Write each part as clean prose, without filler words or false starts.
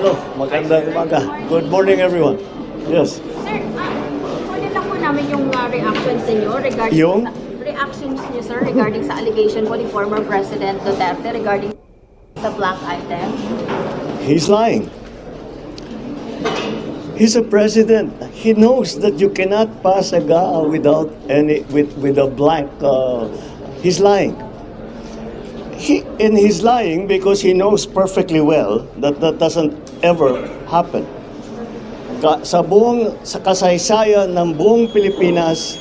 Manalo. Magandang umaga. Good morning, everyone. Yes. Sir, kunin lang po namin yung reactions niyo regarding Yung? reactions niyo, sir, regarding sa allegation po ni former President Duterte regarding sa black item. He's lying. He's a president. He knows that you cannot pass a GAA without with a blank. He's lying. He's lying because he knows perfectly well that that doesn't ever happen. Sa kasaysayan ng buong Pilipinas,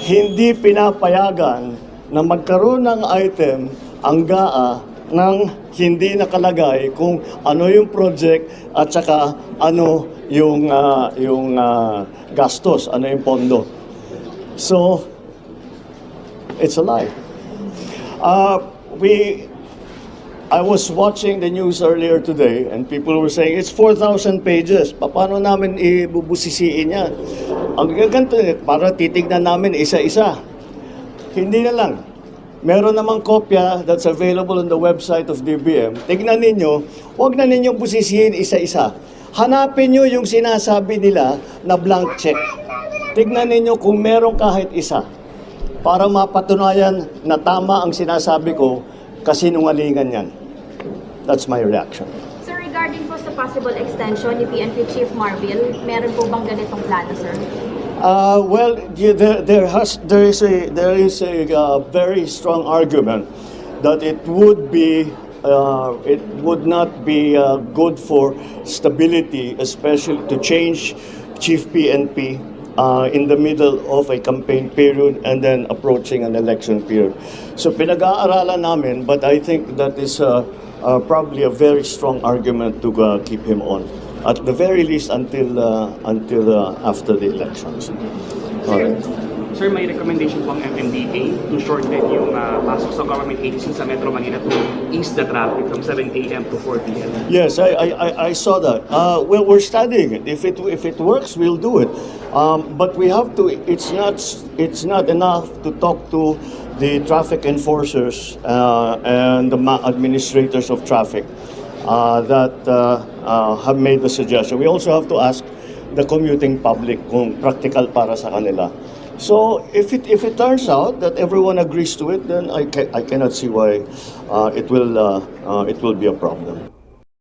hindi pinapayagan na magkaroon ng item ang GAA nang hindi nakalagay kung ano yung project at saka ano yung gastos, ano yung pondo. So, it's a lie. I was watching the news earlier today and people were saying it's 4,000 pages. Paano namin ibubusisiin yan? Ang gaganto, para titignan namin isa-isa. Hindi na lang. Meron namang kopya that's available on the website of DBM. Tignan ninyo, huwag na ninyong busisiin isa-isa. Hanapin nyo yung sinasabi nila na blank check. Tignan ninyo kung meron kahit isa. Para mapatunayan na tama ang sinasabi ko, kasinungalingan yan. That's my reaction. Sir, regarding po sa possible extension ni PNP Chief Marbil, meron po bang ganitong plano, sir? Well, there is a very strong argument that it would not be good for stability, especially to change Chief PNP in the middle of a campaign period and then approaching an election period. So pinag-aaralan namin, but I think that is probably a very strong argument to keep him on, at the very least until after the elections. Alright. Sir, may recommendation po ang MMDA to shorten yung pasok sa government agencies sa Metro Manila to ease the traffic from 7 a.m. to 4 p.m. Yes, I saw that. Well, we're studying it. If it works, we'll do it. But we have to. It's not enough to talk to the traffic enforcers and the administrators of traffic that have made the suggestion. We also have to ask the commuting public kung practical para sa kanila. So if it turns out that everyone agrees to it, then I cannot see why it will be a problem.